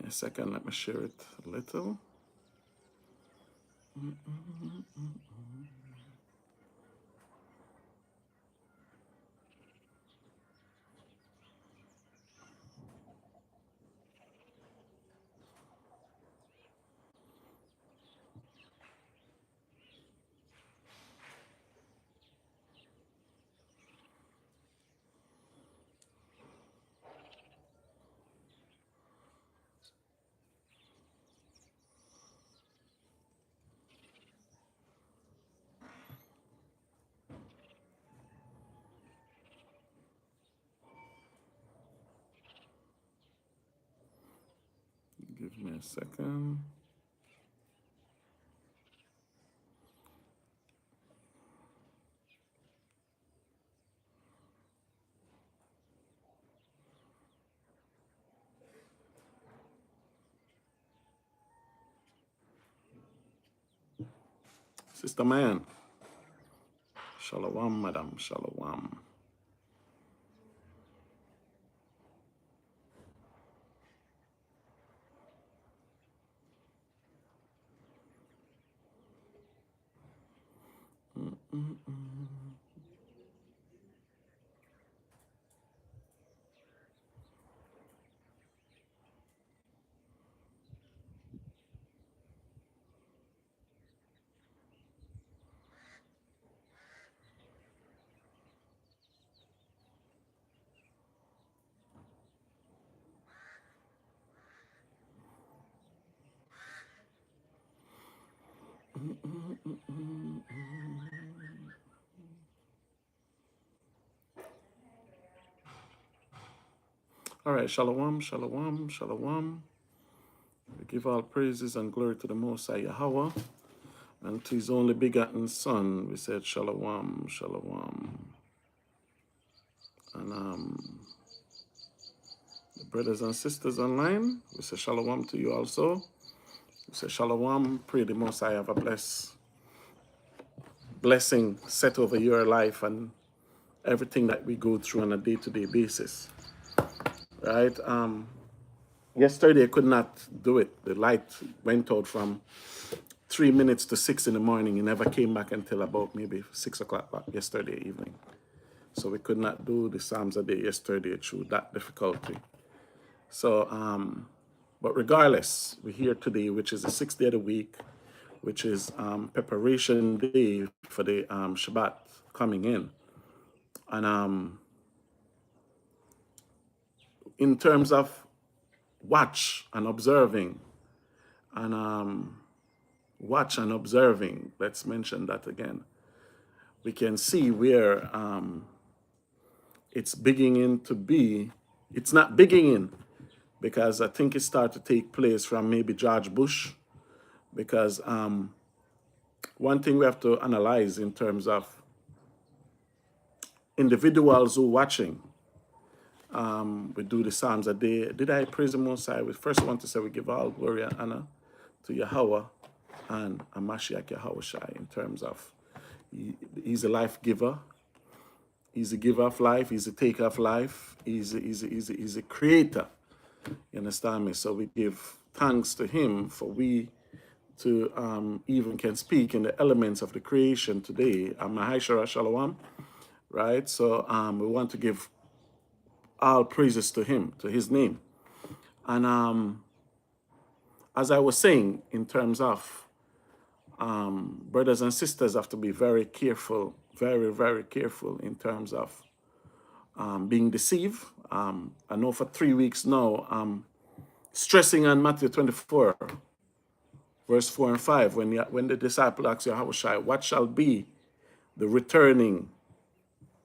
A second, let me share it a little. Give me a second. Sister Man. Shalom, madam. Shalom. All right, shalom, shalom, shalom. We give all praises and glory to the Most High Yahawah and to His only begotten Son. We said shalom, shalom. And the brothers and sisters online, we say shalom to you also. We say shalom. Pray the Most High have a blessing set over your life and everything that we go through on a day-to-day basis. Right? Yesterday I could not do it. The light went out from 3 minutes to 6 in the morning. It never came back until about maybe 6 o'clock yesterday evening. So we could not do the Psalms a day yesterday through that difficulty. So, but regardless, we're here today, which is the 6th day of the week, which is preparation day for the Shabbat coming in. And in terms of watch and observing, let's mention that again. We can see where it's beginning to be, it's not beginning, because I think it started to take place from maybe George Bush, because one thing we have to analyze in terms of individuals who are watching, we do the Psalms a day. Did I praise the Most High? We first want to say we give all glory and honor to Yahawah and Mashiach Yahawah in terms of He's a life giver. He's a giver of life. He's a taker of life. He's a creator. You understand me? So we give thanks to Him for we to even can speak in the elements of the creation today. Mahai Shalom, right? So we want to give all praises to Him, to His name. And as I was saying, in terms of brothers and sisters have to be very careful, very, very careful in terms of being deceived. I know for 3 weeks now, stressing on Matthew 24, verse 4 and 5, when the disciple asked Yahawashi, what shall be the returning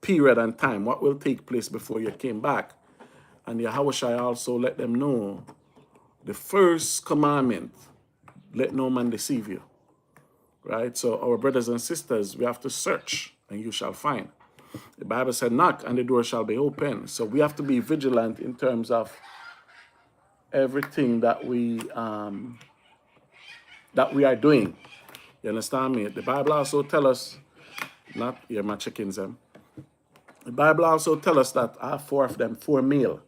period and time? What will take place before you came back? And Yahawashi also let them know the first commandment, let no man deceive you. Right? So our brothers and sisters, we have to search and you shall find. The Bible said, knock and the door shall be open. So we have to be vigilant in terms of everything that we are doing. You understand me? The Bible also tells us, not here my chickens them. The Bible also tells us that 4 of them, 4 male,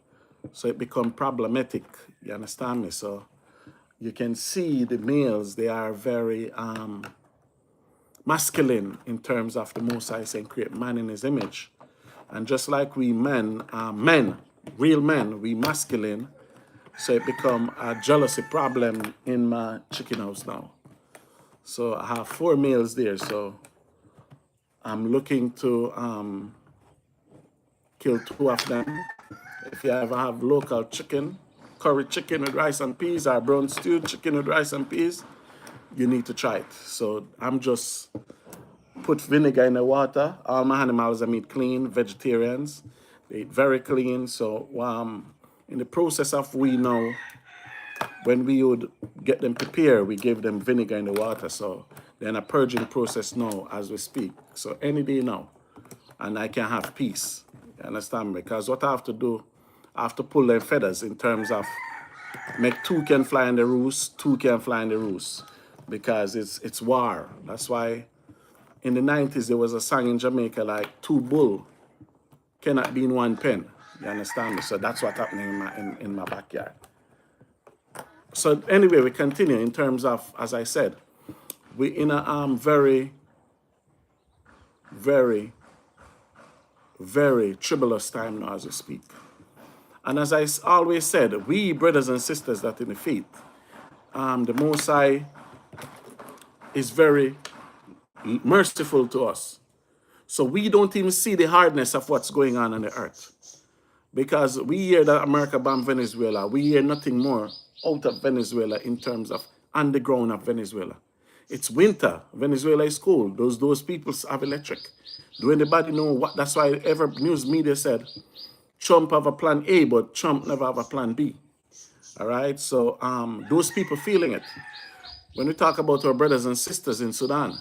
So it become problematic. You understand me? So you can see the males, they are very masculine in terms of the Most High saying create man in his image. And just like we men, real men, we masculine, so it become a jealousy problem in my chicken house now. So I have 4 males there, so I'm looking to kill 2 of them. If you ever have local chicken, curry chicken with rice and peas, or brown stewed chicken with rice and peas, you need to try it. So I'm just put vinegar in the water. All my animals are meat clean, vegetarians. They eat very clean. So in the process of we know, when we would get them prepared, we give them vinegar in the water. So they're in a purging process now as we speak. So any day now, and I can have peace. You understand me? Because what I have to do, I have to pull their feathers in terms of make 2 can fly in the roost, 2 can fly in the roost. Because it's war. That's why in the 90s there was a song in Jamaica like 2 bull cannot be in 1 pen. You understand me? So that's what's happening in my backyard. So anyway, we continue in terms of, as I said, we in a very, very, very tribulous time now as we speak. And as I always said, we brothers and sisters that in the faith, the Most High is very merciful to us. So we don't even see the hardness of what's going on the earth. Because we hear that America bombed Venezuela, we hear nothing more out of Venezuela in terms of underground of Venezuela. It's winter. Venezuela is cold. Those people have electric. Do anybody know what? That's why every news media said Trump have a plan A, but Trump never have a plan B. All right. So those people feeling it. When we talk about our brothers and sisters in Sudan,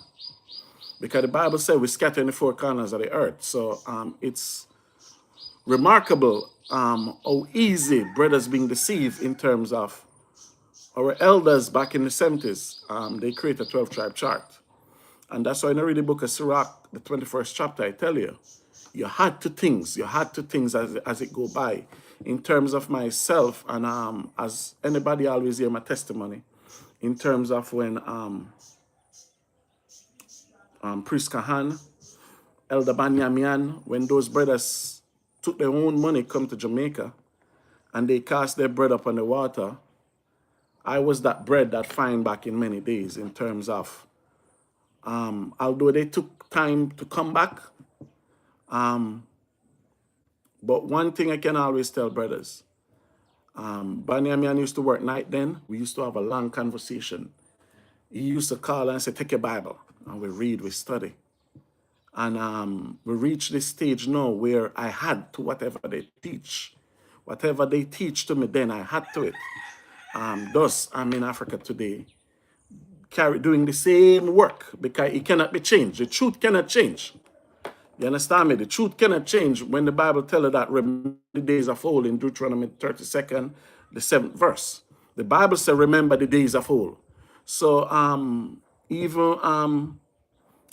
because the Bible said we scatter in the 4 corners of the earth. So it's remarkable how easy brothers being deceived in terms of our elders back in the 70s. They created a 12-tribe chart. And that's why in I read the book of Sirach, the 21st chapter, I tell you, you had to things as it go by. In terms of myself, and as anybody always hear my testimony, in terms of when Priest Kahan, Elder Banyamian, when those brothers took their own money, come to Jamaica, and they cast their bread upon the water, I was that bread that find back in many days in terms of, although they took time to come back, but one thing I can always tell brothers, Banyamian used to work night then. We used to have a long conversation. He used to call and say, take your Bible. And we read, we study. And we reach this stage now where I had to whatever they teach. Whatever they teach to me then, I had to it. Thus, I'm in Africa today, doing the same work because it cannot be changed. The truth cannot change. You understand me? The truth cannot change when the Bible tells us that remember the days of old in Deuteronomy 32nd, the 7th verse. The Bible says, remember the days of old. So even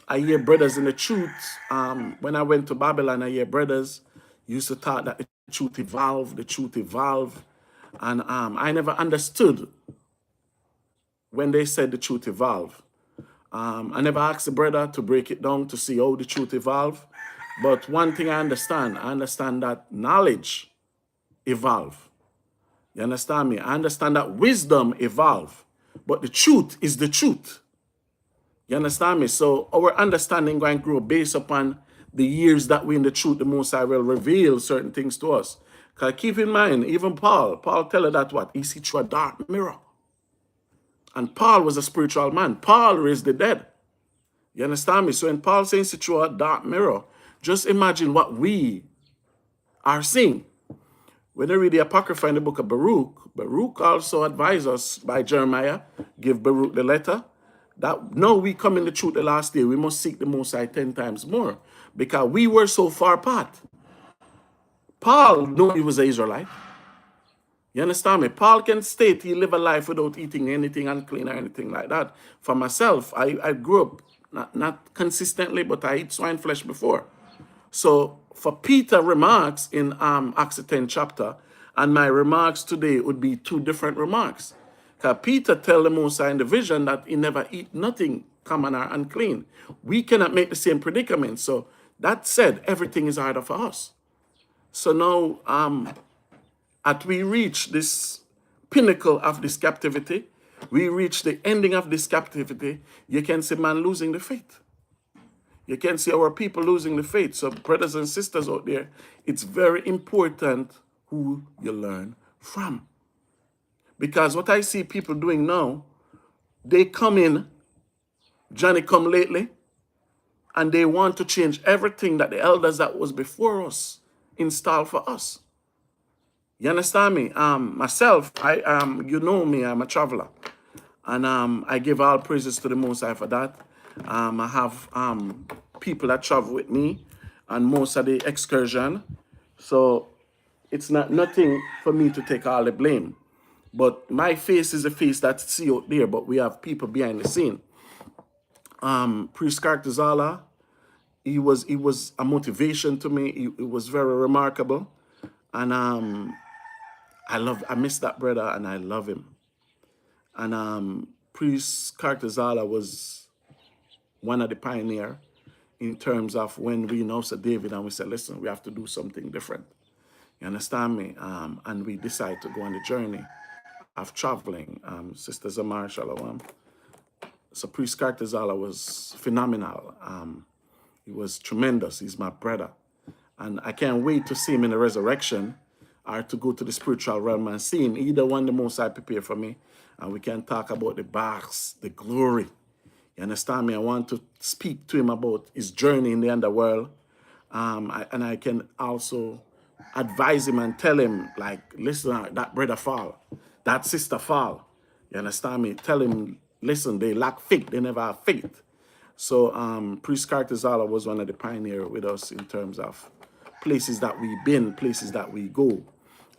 I hear brothers in the truth. When I went to Babylon, I hear brothers used to talk that the truth evolved, the truth evolved. And I never understood when they said the truth evolved. I never asked the brother to break it down to see how the truth evolved. But one thing I understand that knowledge evolved. You understand me? I understand that wisdom evolved. But the truth is the truth. You understand me? So our understanding going to grow based upon the years that we in the truth, the Most High will reveal certain things to us. Because keep in mind, even Paul tell her that what? He see through a dark mirror. And Paul was a spiritual man. Paul raised the dead. You understand me? So when Paul says through a dark mirror, just imagine what we are seeing. When I read the Apocrypha in the book of Baruch, Baruch also advised us by Jeremiah, give Baruch the letter, that now we come in the truth the last day, we must seek the Most High 10 times more, because we were so far apart. Paul knew he was an Israelite. You understand me? Paul can state he live a life without eating anything unclean or anything like that. For myself, I grew up, not consistently, but I eat swine flesh before. So for Peter remarks in Acts 10 chapter, And my remarks today would be two different remarks. Because Peter tell the Most High in the vision that he never eat nothing common or unclean. We cannot make the same predicament. So that said, everything is harder for us. So now, as we reach this pinnacle of this captivity, we reach the ending of this captivity, you can see man losing the faith. You can see our people losing the faith. So brothers and sisters out there, it's very important who you learn from. Because what I see people doing now, they come in, Johnny come lately, and they want to change everything that the elders that was before us installed for us. You understand me? Myself, you know me, I'm a traveler. And I give all praises to the Most High for that. I have people that travel with me on most of the excursion. So it's not nothing for me to take all the blame. But my face is a face that's see out there, but we have people behind the scene. Priest Cartazala, he was a motivation to me. It was very remarkable. And I miss that brother and I love him. And Priest Cartazala was one of the pioneers in terms of when we know Sir David and we said, listen, we have to do something different. You understand me? And we decided to go on the journey of traveling. Sister Zamar Shalom. So Priest Cartazala was phenomenal. He was tremendous. He's my brother. And I can't wait to see him in the resurrection or to go to the spiritual realm and see him. Either one, the Most High prepare for me. And we can talk about the bars, the glory. You understand me? I want to speak to him about his journey in the underworld. And I can also advise him and tell him, like, listen, that brother fall. That sister fall. You understand me? Tell him, listen, they lack faith. They never have faith. So Priest Cartazala was one of the pioneers with us in terms of places that we've been, places that we go.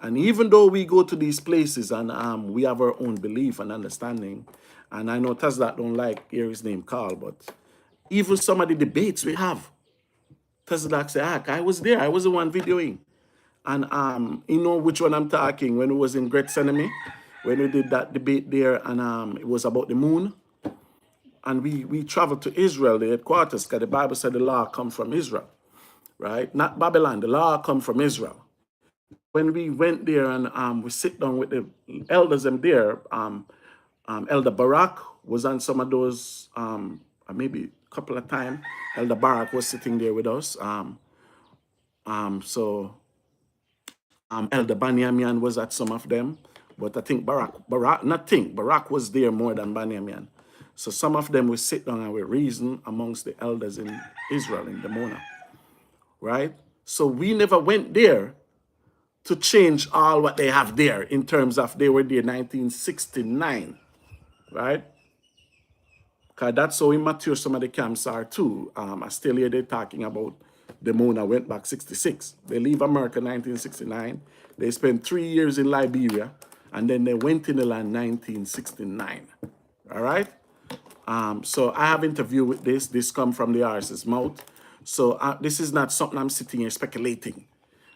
And even though we go to these places and we have our own belief and understanding, and I know Tazlak don't like hear his name called, but even some of the debates we have, Tazlak say, I was there, I was the one videoing. And you know which one I'm talking, when it was in Gethsemane, when we did that debate there, and it was about the moon. And we traveled to Israel, the headquarters, because the Bible said the law come from Israel, right? Not Babylon, the law come from Israel. When we went there and we sit down with the elders and there, Elder Barak was on some of those, maybe a couple of times. Elder Barak was sitting there with us. Elder Banyamian was at some of them, but I think Barak was there more than Banyamian. So some of them will sit down and we reason amongst the elders in Israel, in Demona, right? So we never went there to change all what they have there in terms of they were there 1969, right? Because that's how immature some of the camps are too. I still hear they talking about Demona went back 66. They leave America 1969. They spent 3 years in Liberia, and then they went in the land 1969, all right? So I have interviewed with this. This come from the horse's mouth. So this is not something I'm sitting here speculating.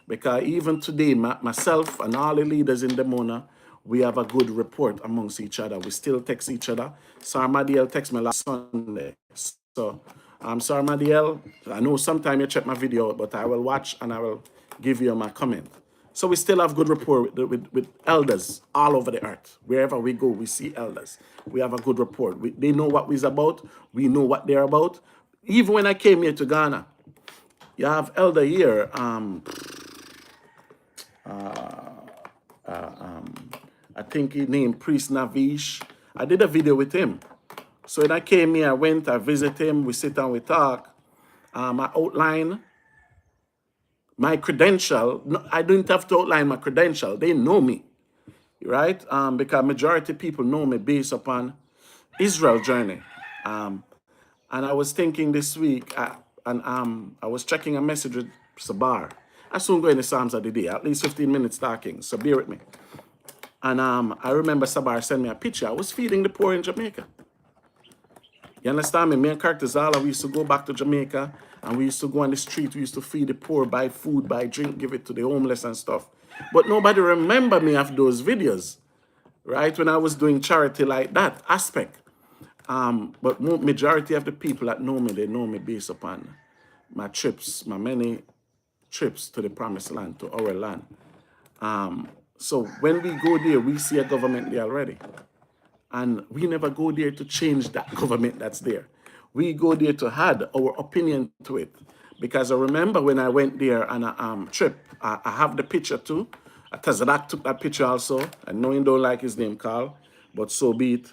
Because even today, myself and all the leaders in Demona, we have a good report amongst each other. We still text each other. Sarmadiel texted me last Sunday. So, Sarmadiel, I know sometime you check my video, but I will watch and I will give you my comment. So we still have good rapport with elders all over the earth. Wherever we go, we see elders. We have a good rapport. They know what we're about. We know what they're about. Even when I came here to Ghana, you have elder here. I think he named Priest Navish. I did a video with him. So when I came here, I went, I visited him, we sit down, we talk. I outline my credential. No, I didn't have to outline my credential. They know me, right? Because majority of people know me based upon Israel journey. And I was thinking this week, I was checking a message with Sabar. I soon go in the Psalms of the day, at least 15 minutes talking, so bear with me. And I remember Sabar sent me a picture. I was feeding the poor in Jamaica. You understand me? Me and Cartazala, we used to go back to Jamaica and we used to go on the street. We used to feed the poor, buy food, buy drink, give it to the homeless and stuff. But nobody remember me of those videos, right? When I was doing charity like that aspect. But majority of the people that know me, they know me based upon my trips, my many trips to the promised land, to our land. So when we go there, we see a government there already. And we never go there to change that government that's there. We go there to add our opinion to it. Because I remember when I went there on a trip, I have the picture too. Tazadak took that picture also. I know you don't like his name, Carl, but so be it.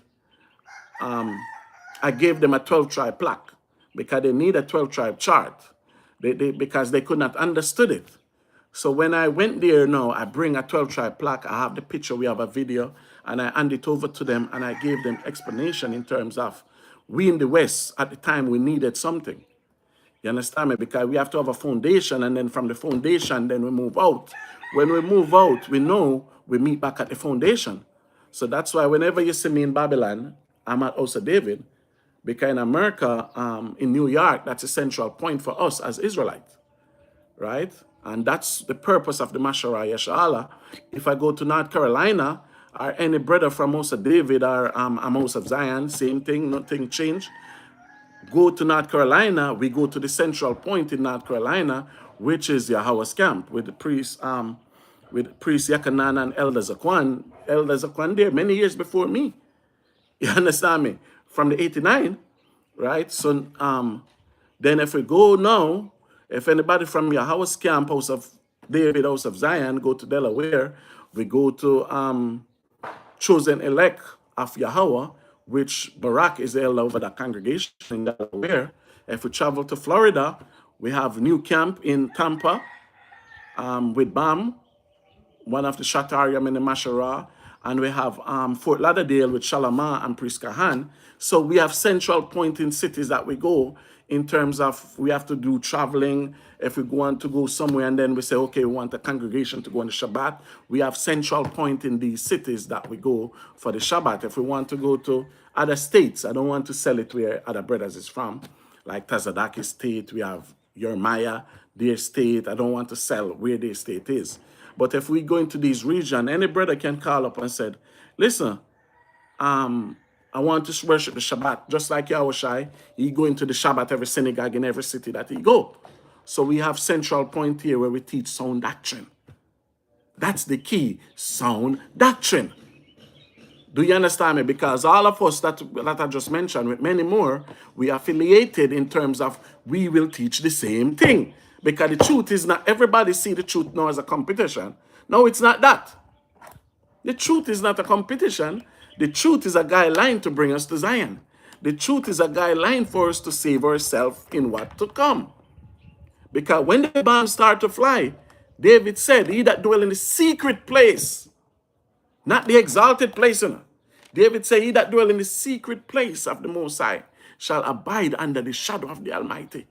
I gave them a 12-tribe plaque because they need a 12-tribe chart. Because they could not understood it. So when I went there now, I bring a 12-tribe plaque. I have the picture. We have a video. And I hand it over to them. And I gave them explanation in terms of we in the West, at the time, we needed something. You understand me? Because we have to have a foundation. And then from the foundation, then we move out. When we move out, we know we meet back at the foundation. So that's why whenever you see me in Babylon, I'm at House of David. Because in America, in New York, that's a central point for us as Israelites, right? And that's the purpose of the Mashara Yashala. If I go to North Carolina, or any brother from House of David or House of Zion, same thing, nothing changed. Go to North Carolina, we go to the central point in North Carolina, which is Yahawah's camp with the priest, Yakanan and Elder Zakwan. Elder Zakwan there many years before me. You understand me? From the 89, right? So then if we go now, if anybody from Yahawah's camp, House of David, House of Zion, go to Delaware, we go to chosen elect of Yahawah, which Barak is the elder over the congregation in Delaware. If we travel to Florida, we have new camp in Tampa with Bam, one of the Shatariam in the Mashara, and we have Fort Lauderdale with Shalama and Priest Kahan. So we have central point in cities that we go in terms of we have to do traveling. If we want to go somewhere and then we say, okay, we want a congregation to go on the Shabbat, we have central point in these cities that we go for the Shabbat. If we want to go to other states, I don't want to sell it where other brothers is from, like Tazadaki State, we have Jeremiah, their state. I don't want to sell where their state is. But if we go into these regions, any brother can call up and say, listen, I want to worship the Shabbat, just like Yahawashi. He go into the Shabbat every synagogue in every city that he go. So we have central point here where we teach sound doctrine. That's the key, sound doctrine. Do you understand me? Because all of us that I just mentioned, with many more, we are affiliated in terms of we will teach the same thing. Because the truth is not everybody see the truth now as a competition. No, it's not that. The truth is not a competition. The truth is a guideline to bring us to Zion. The truth is a guideline for us to save ourselves in what to come. Because when the bombs start to fly, David said, he that dwell in the secret place, not the exalted place. You know. David said, he that dwell in the secret place of the Most High shall abide under the shadow of the Almighty.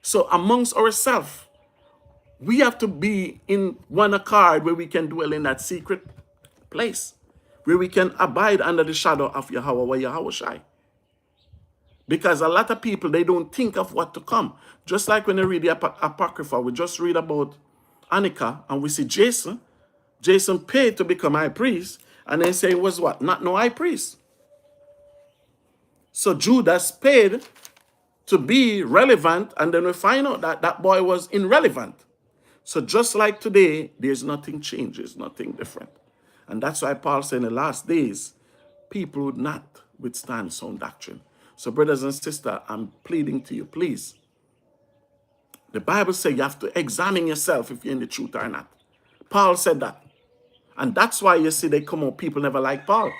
So amongst ourselves, we have to be in one accord where we can dwell in that secret place, where we can abide under the shadow of Yahawah Yahawashi. Because a lot of people, they don't think of what to come. Just like when they read the Apocrypha, we just read about Anika and we see Jason. Jason paid to become high priest, and they say it was what? Not no high priest. So Judas paid to be relevant, and then we find out that that boy was irrelevant. So just like today, there's nothing changes, nothing different. And that's why Paul said in the last days, people would not withstand sound doctrine. So brothers and sisters, I'm pleading to you, please. The Bible says you have to examine yourself if you're in the truth or not. Paul said that. And that's why you see they come out, people never like Paul.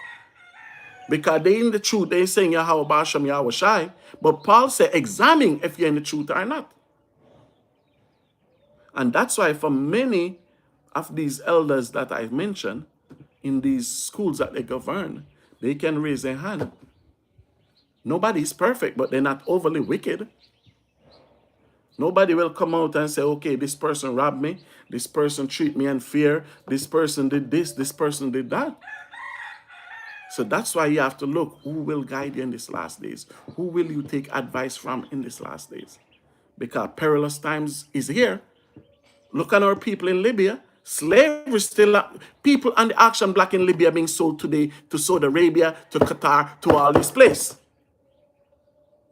Because they in the truth, they saying Yahawah Basham Yahawashi. But Paul said, examine if you're in the truth or not. And that's why for many of these elders that I mentioned, in these schools that they govern, they can raise their hand. Nobody is perfect, but they're not overly wicked. Nobody will come out and say, okay, this person robbed me, this person treated me unfair, this person did this person did that. So that's why you have to look, who will guide you in these last days? Who will you take advice from in these last days? Because perilous times is here. Look at our people in Libya. Slavery still, people on the auction block in Libya being sold today to Saudi Arabia, to Qatar, to all these places.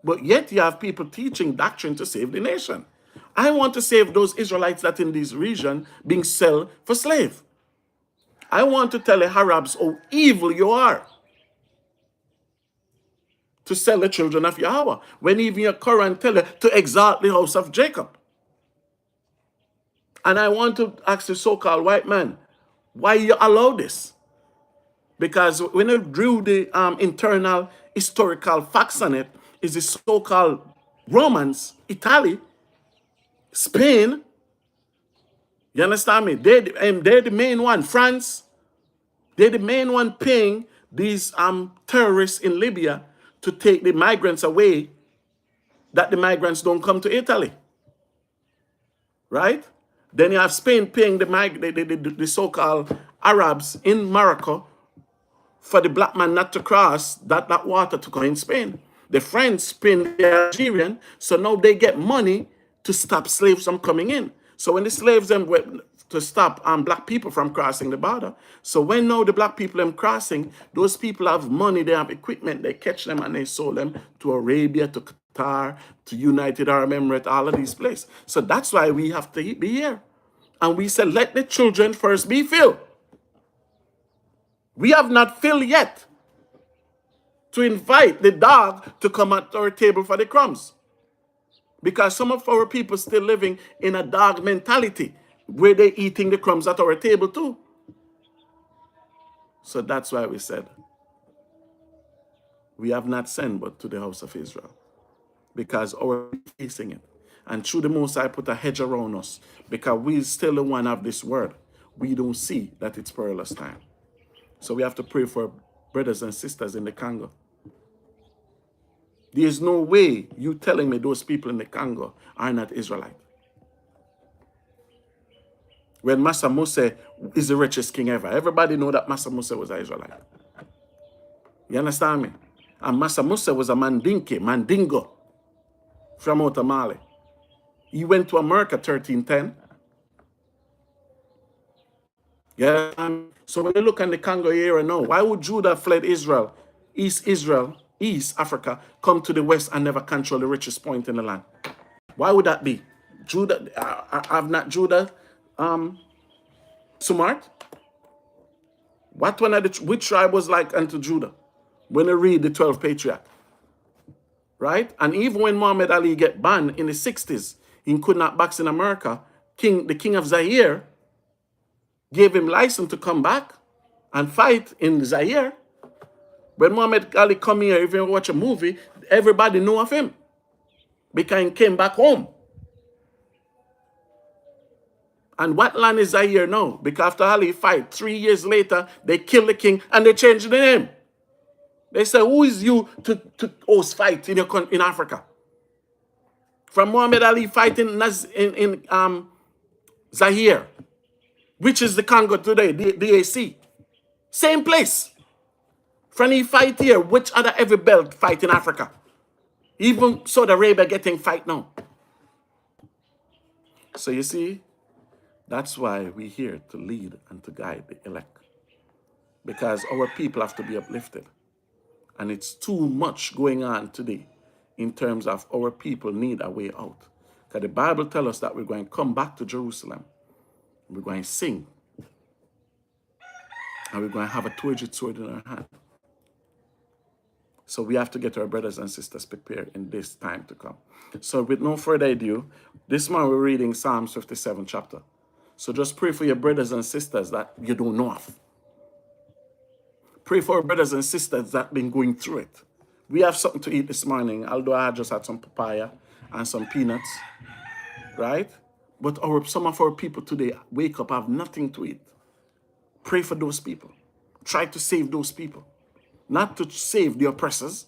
But yet you have people teaching doctrine to save the nation. I want to save those Israelites that in this region being sold for slave. I want to tell the Arabs how evil you are to sell the children of Yahweh, when even your Quran tell you to exalt the house of Jacob. And I want to ask the so-called white man, why you allow this? Because when you drew the internal historical facts on it, is the so-called Romans, Italy, Spain. You understand me? They're the main one. France, they're the main one paying these terrorists in Libya to take the migrants away, that the migrants don't come to Italy. Right? Then you have Spain paying the so-called Arabs in Morocco for the black man not to cross that water to go in Spain. The French paying the Algerian, so now they get money to stop slaves from coming in. So when the slaves them went to stop black people from crossing the border, so when now the black people them crossing, those people have money, they have equipment, they catch them and they sold them to Arabia, to Qatar, to United Arab Emirates, all of these places. So that's why we have to be here. And we said, let the children first be filled. We have not filled yet to invite the dog to come at our table for the crumbs. Because some of our people still living in a dog mentality where they're eating the crumbs at our table too. So that's why we said, we have not sent but to the house of Israel. Because our facing it. And through the Most High put a hedge around us. Because we still the one of this word. We don't see that it's perilous time. So we have to pray for brothers and sisters in the Congo. There is no way you telling me those people in the Congo are not Israelite. When Massa Musa is the richest king ever, everybody know that Massa Musa was an Israelite. You understand me? And Massa Musa was a Mandingo from out of Mali. He went to America 1310. Yeah. So when you look at the Congo area now, why would Judah fled Israel, East Africa, come to the west and never control the richest point in the land? Why would that be? Judah, have not Judah smart? Which tribe was like unto Judah? When you read the 12 patriarchs, right? And even when Muhammad Ali get banned in the 60s, he could not box in America. The king of Zaire gave him license to come back and fight in Zaire. When Muhammad Ali come here, if you watch a movie, everybody know of him because he came back home. And what land is Zaire now? Because after Ali fight, 3 years later, they kill the king and they change the name. They say, who is you to host fight in Africa? From Muhammad Ali fighting in Zaire, which is the Congo today, the DAC. Same place. From he fight here, which other heavy belt fight in Africa? Even Saudi Arabia getting fight now. So you see, that's why we're here to lead and to guide the elect. Because our people have to be uplifted. And it's too much going on today in terms of our people need a way out. Because the Bible tells us that we're going to come back to Jerusalem. We're going to sing. And we're going to have a two-edged sword in our hand. So we have to get our brothers and sisters prepared in this time to come. So with no further ado, this morning we're reading Psalms 57 chapter. So just pray for your brothers and sisters that you don't know of. Pray for our brothers and sisters that have been going through it. We have something to eat this morning, although I just had some papaya and some peanuts, right? But some of our people today wake up, have nothing to eat. Pray for those people. Try to save those people. Not to save the oppressors.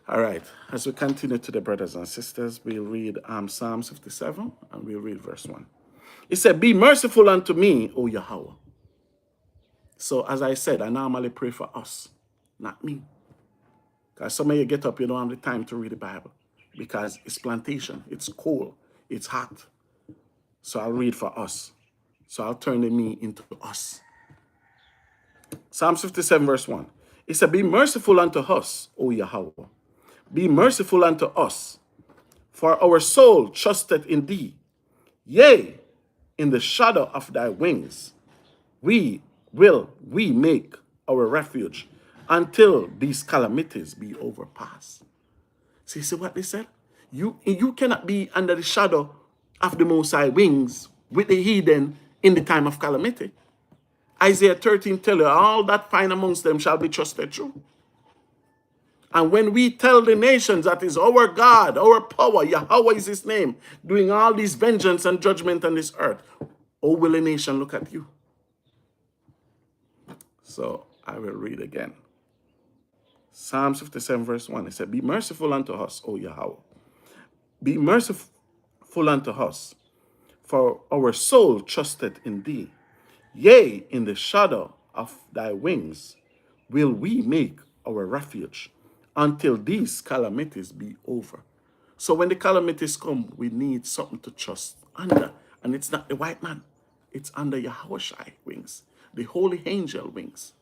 All right, as we continue to the brothers and sisters, we'll read Psalms 57 and we'll read verse 1. It said, be merciful unto me, O Yahweh. So as I said, I normally pray for us, not me. Because some of you get up, you don't have the time to read the Bible. Because it's plantation, it's cold, it's hot. So I'll read for us. So I'll turn the me into us. Psalm 57 verse 1. It said, be merciful unto us, O Yahawah. Be merciful unto us, for our soul trusteth in thee. Yea, in the shadow of thy wings, we make our refuge until these calamities be overpassed. See what they said? You cannot be under the shadow of the Most High wings with the heathen in the time of calamity. Isaiah 13 tell you, all that find amongst them shall be trusted true. And when we tell the nations that is our God, our power, Yahawah is his name, doing all these vengeance and judgment on this earth, oh, will a nation look at you? So I will read again. Psalm 57 verse 1, it said, be merciful unto us, O Yahawah. Be merciful unto us, for our soul trusted in thee. Yea, in the shadow of thy wings will we make our refuge until these calamities be over. So when the calamities come, we need something to trust under. And it's not the white man. It's under Yahawashi wings, the holy angel wings.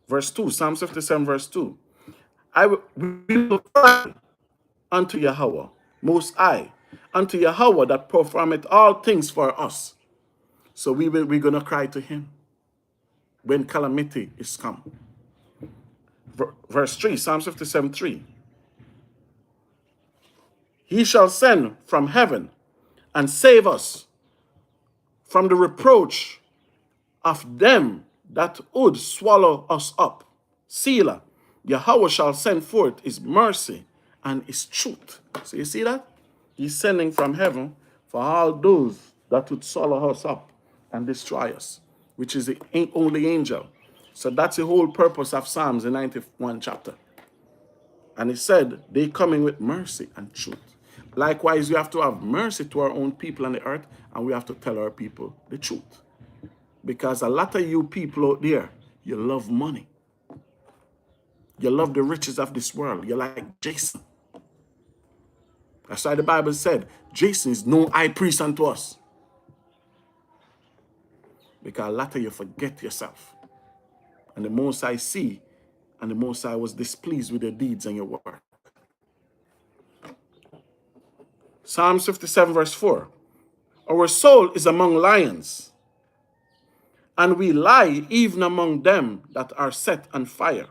Verse 2, Psalm 57 verse 2. We will cry unto Yahawah, most high, unto Yahawah that performeth all things for us. So we're going to cry to him when calamity is come. Verse 3, Psalm 57, 3. He shall send from heaven and save us from the reproach of them that would swallow us up. Selah, Yahawah shall send forth his mercy and his truth. So you see that? He's sending from heaven for all those that would swallow us up and destroy us, which is the only angel. So that's the whole purpose of Psalms, the 91 chapter. And he said, they coming with mercy and truth. Likewise, we have to have mercy to our own people on the earth, and we have to tell our people the truth. Because a lot of you people out there, you love money. You love the riches of this world. You're like Jason. That's why the Bible said, Jason is no high priest unto us. Because a lot of you forget yourself. And the Most High see, and the Most High was displeased with your deeds and your work. Psalm 57 verse 4. Our soul is among lions, and we lie even among them that are set on fire.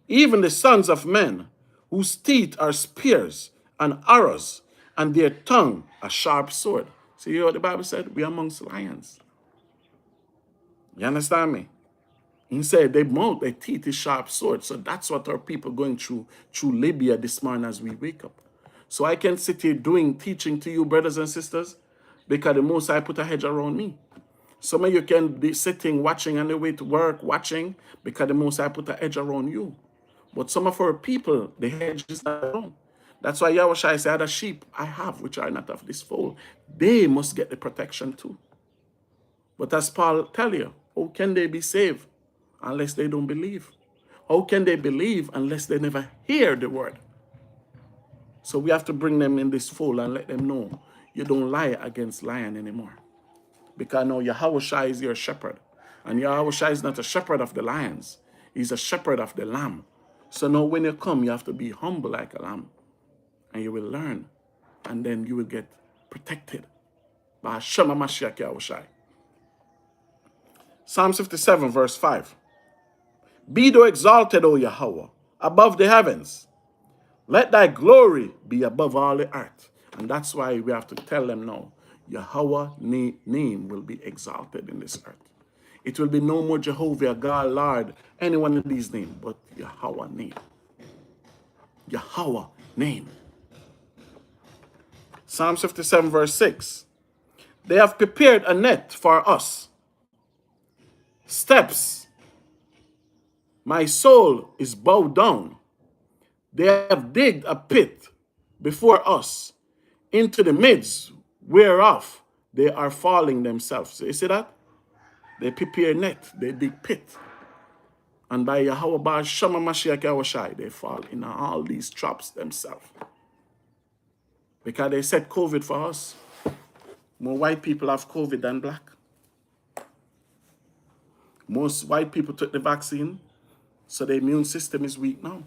Even the sons of men, whose teeth are spears and arrows, and their tongue a sharp sword. See what the Bible said? We are amongst lions. You understand me? He said their mouth, their teeth is sharp swords. So that's what our people going through Libya this morning as we wake up. So I can sit here teaching to you, brothers and sisters, because the Most High put a hedge around me. Some of you can be sitting, watching on the way to work, watching, because the Most High put a hedge around you. But some of our people, the hedge is not around. That's why Yahawashi said, the sheep I have, which are not of this fold, they must get the protection too. But as Paul tell you, how can they be saved unless they don't believe? How can they believe unless they never hear the word? So we have to bring them in this fold and let them know you don't lie against lion anymore. Because now Yahawashi is your shepherd. And Yahawashi is not a shepherd of the lions. He's a shepherd of the lamb. So now when you come, you have to be humble like a lamb. And you will learn. And then you will get protected by Hashem HaMashiach Yahawashi. Psalm 57 verse 5. Be thou exalted, O Yahawah, above the heavens. Let thy glory be above all the earth. And that's why we have to tell them now, Yahawah name will be exalted in this earth. It will be no more Jehovah, God, Lord, any one of these names, but Yahawah name. Yahawah name. Psalm 57 verse 6. They have prepared a net for us. Steps. My soul is bowed down. They have digged a pit before us, into the midst whereof they are falling themselves. So you see that? They prepare net, they dig pit. And by Yahawah Ba Shama Mashiach Yahawashi, they fall in all these traps themselves. Because they set COVID for us. More white people have COVID than black. Most white people took the vaccine, so their immune system is weak now.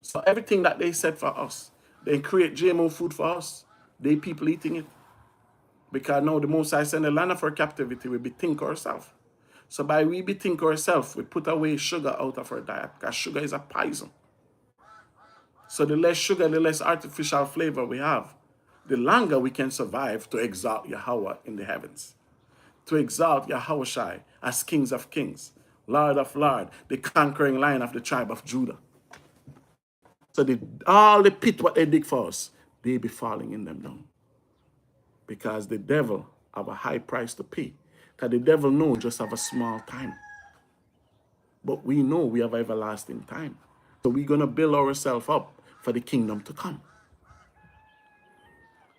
So everything that they said for us, they create GMO food for us. They people eating it. Because now the Most High send the land of our captivity, we bethink ourselves. So by we bethink ourselves, we put away sugar out of our diet, because sugar is a poison. So the less sugar, the less artificial flavor we have, the longer we can survive to exalt Yahawah in the heavens. To exalt Yahawashi as kings of kings, Lord of lords, the conquering lion of the tribe of Judah. So all the pit what they dig for us, they be falling in them down. Because the devil have a high price to pay. Because the devil knows just have a small time. But we know we have everlasting time. So we're going to build ourselves up for the kingdom to come.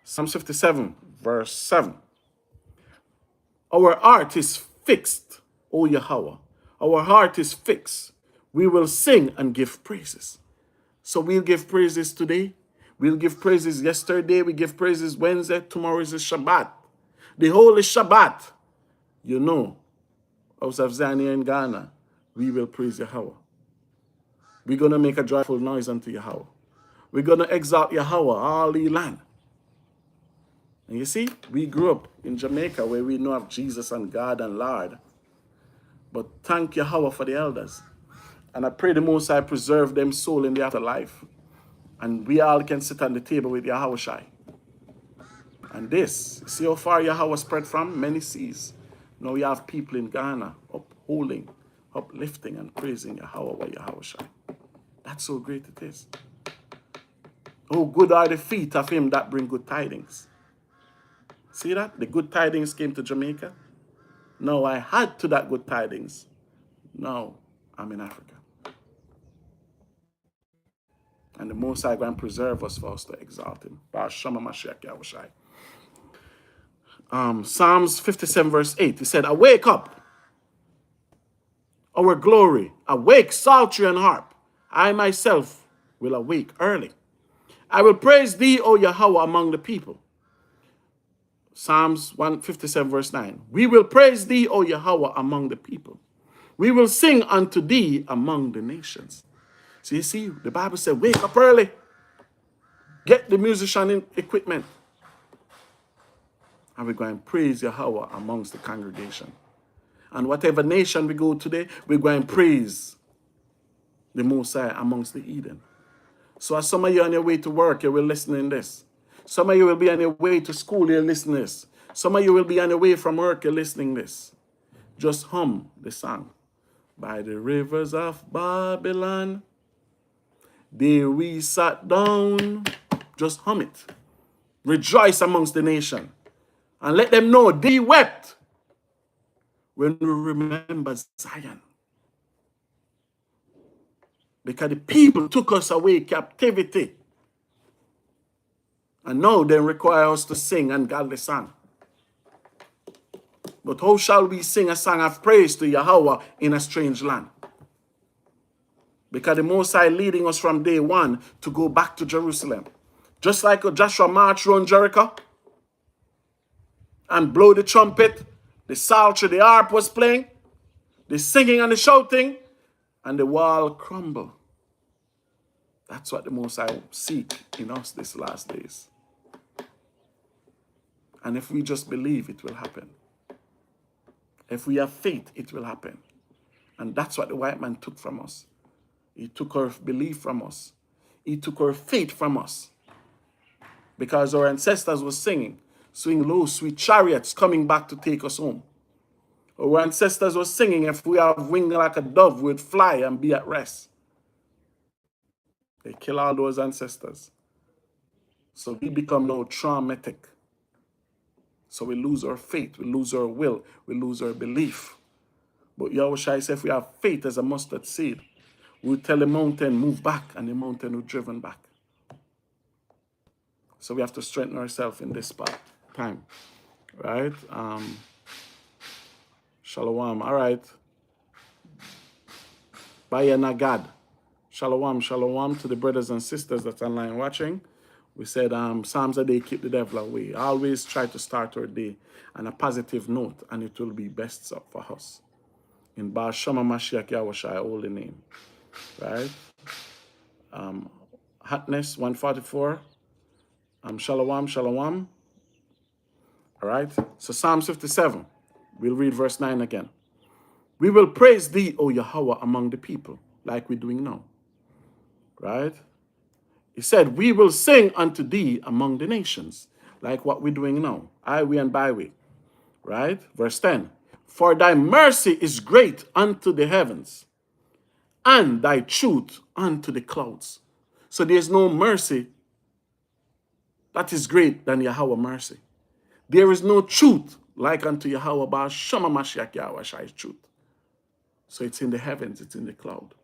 Psalm 57, verse 7. Our heart is fixed, O Yahawah. Our heart is fixed. We will sing and give praises. So we'll give praises today. We'll give praises yesterday. We give praises Wednesday. Tomorrow is the Shabbat. The holy Shabbat. You know, House of Zion here in Ghana, we will praise Yahawah. We're going to make a joyful noise unto Yahawah. We're going to exalt Yahawah all the land. And you see, we grew up in Jamaica where we know of Jesus and God and Lord. But thank Yahawah for the elders. And I pray the Most High preserve them soul in the afterlife. And we all can sit on the table with Yahawashi. And this, see how far Yahawah spread from? Many seas. Now we have people in Ghana upholding, uplifting, and praising Yahawah Yahawashi. That's how great it is. Oh, good are the feet of him that bring good tidings. See that? The good tidings came to Jamaica. Now I had to that good tidings. Now I'm in Africa. And the Most High going to preserve us for us to exalt him. Psalms 57 verse 8. He said, awake up, our glory. Awake, psaltery and harp. I myself will awake early. I will praise thee, O Yahawah, among the people. Psalms 157 verse 9. We will praise thee, O Yahawah, among the people. We will sing unto thee among the nations. So you see, the Bible said, wake up early. Get the musician equipment. And we're going to praise Yahawah amongst the congregation. And whatever nation we go today, we're going to praise the Most High amongst the Eden. So as some of you on your way to work, you will listen in this. Some of you will be on your way to school, you're listening to this. Some of you will be on your way from work, you're listening to this. Just hum the song. By the rivers of Babylon, there we sat down. Just hum it. Rejoice amongst the nation. And let them know they wept when we remember Zion. Because the people took us away captivity. And now they require us to sing ungodly song. But how shall we sing a song of praise to Yahawah in a strange land? Because the Most High leading us from day one to go back to Jerusalem. Just like Joshua marched around Jericho and blow the trumpet, the psaltery, the harp was playing, the singing and the shouting, and the wall crumbled. That's what the Most High seek in us these last days. And if we just believe, it will happen. If we have faith, it will happen. And that's what the white man took from us. He took our belief from us. He took our faith from us. Because our ancestors were singing, swing low, sweet chariots coming back to take us home. Our ancestors were singing, if we have wings like a dove, we'd fly and be at rest. They kill all those ancestors. So we become now traumatic. So we lose our faith, we lose our will, we lose our belief. But Yahushua said if we have faith as a mustard seed, we'll tell the mountain, move back, and the mountain will driven back. So we have to strengthen ourselves in this time. Right? Shalom. All right. Baya Nagad. Shalom, shalom to the brothers and sisters that's online watching. We said Psalms a day keep the devil away. Always try to start our day on a positive note, and it will be best for us. In Baal Shama Mashiach Yahawashi, holy name. Right? Hotness 144. Shalom, shalom. All right? So Psalm 57. We'll read verse 9 again. We will praise thee, O Yahawah, among the people, like we're doing now. Right? He said, we will sing unto thee among the nations, like what we're doing now. I, we, and by we. Right? Verse 10. For thy mercy is great unto the heavens, and thy truth unto the clouds. So there's no mercy that is great than Yahawah mercy. There is no truth like unto Yahawah Baal Shama Mashiach Yahawashai's truth. So it's in the heavens, it's in the cloud.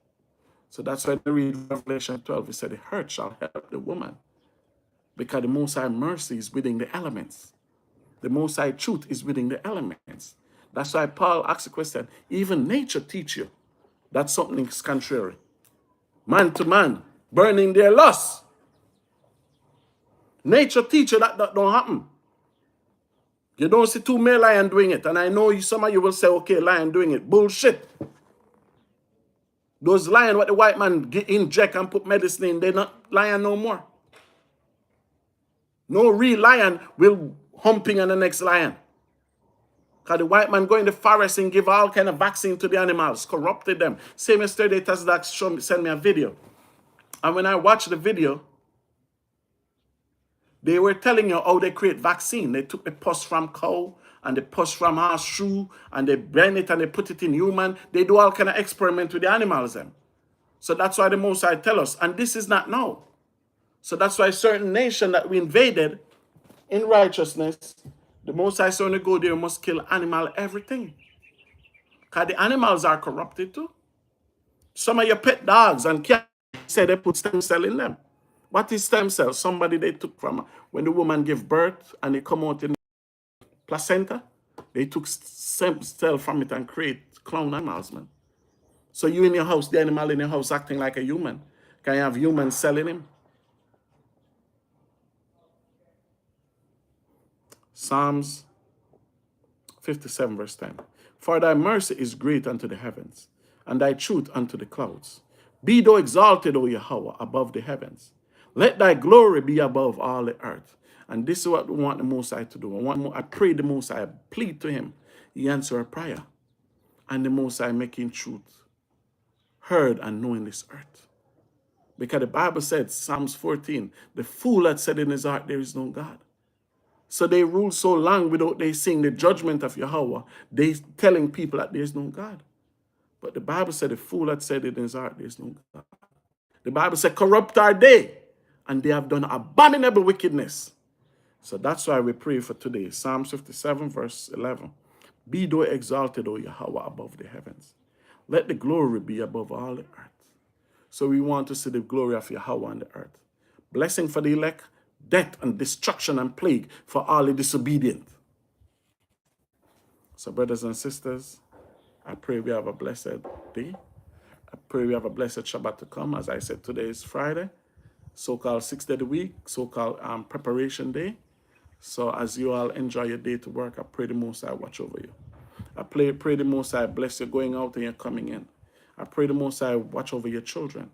So that's why they read Revelation 12, it said, the hurt shall help the woman. Because the Most High mercy is within the elements. The Most High truth is within the elements. That's why Paul asked the question, even nature teach you that something is contrary. Man to man, burning their lusts. Nature teach you that don't happen. You don't see two male lions doing it. And I know some of you will say, okay, lion doing it. Bullshit. Those lions, what the white man inject and put medicine in, they're not lion no more. No real lion will humping on the next lion. Because the white man go in the forest and give all kind of vaccine to the animals, corrupted them. Same yesterday, Tasdak sent me a video. And when I watched the video, they were telling you how they create vaccine. They took the pus from cow and the pus from horseshoe and they blend it and they put it in human. They do all kind of experiment with the animals then. So that's why the Most High tell us. And this is not now. So that's why certain nation that we invaded in righteousness, the Most High said when they go there, must kill animal everything. Because the animals are corrupted too. Some of your pet dogs and cats say they put stem cell in them. What is stem cell? Somebody they took from when the woman give birth and they come out in the placenta, they took stem cell from it and create clone animals, man. So you in your house, the animal in your house acting like a human. Can you have humans selling him? Psalms 57 verse 10. For thy mercy is great unto the heavens, and thy truth unto the clouds. Be thou exalted, O Yahawah, above the heavens. Let thy glory be above all the earth. And this is what we want the Most High to do. I pray the Most High, I plead to him. He answer a prayer. And the Most High making truth heard and known in this earth. Because the Bible said, Psalms 14, the fool had said in his heart, there is no God. So they rule so long without they seeing the judgment of Yahweh. They telling people that there is no God. But the Bible said the fool had said in his heart, there is no God. The Bible said, corrupt are they, and they have done abominable wickedness. So that's why we pray for today. Psalm 57 verse 11. Be thou exalted, O Yahawah, above the heavens. Let the glory be above all the earth. So we want to see the glory of Yahawah on the earth. Blessing for the elect, death and destruction and plague for all the disobedient. So brothers and sisters, I pray we have a blessed day. I pray we have a blessed Shabbat to come. As I said, today is Friday, so-called 6th day of the week, so-called preparation day. So as you all enjoy your day to work, I pray the Most High watch over you. I pray the Most High bless you going out and you're coming in. I pray the Most High watch over your children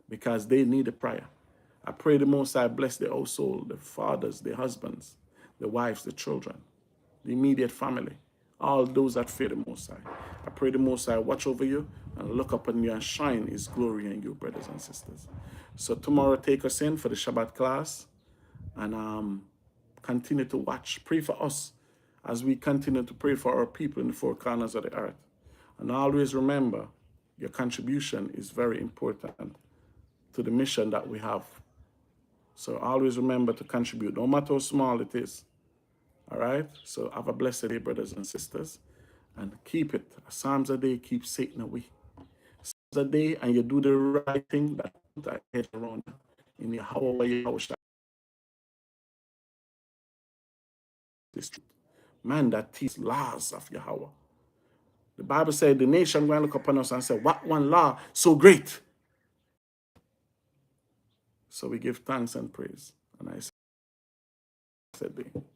because they need a prayer. I pray the Most High bless the household, the fathers, the husbands, the wives, the children, the immediate family, all those that fear the Most High. I pray the Most High watch over you and look upon you and shine his glory in you, brothers and sisters. So tomorrow take us in for the Shabbat class and continue to watch. Pray for us as we continue to pray for our people in the four corners of the earth. And always remember, your contribution is very important to the mission that we have. So always remember to contribute, no matter how small it is. All right? So have a blessed day, brothers and sisters. And keep it. Psalms a day keeps Satan away. Psalms a day, and you do the right thing that put a hedge around you. In YAHAWAH, this truth. Man that teaches laws of Yahawah. The Bible said the nation will look upon us and say, what one law so great? So we give thanks and praise. And nice day.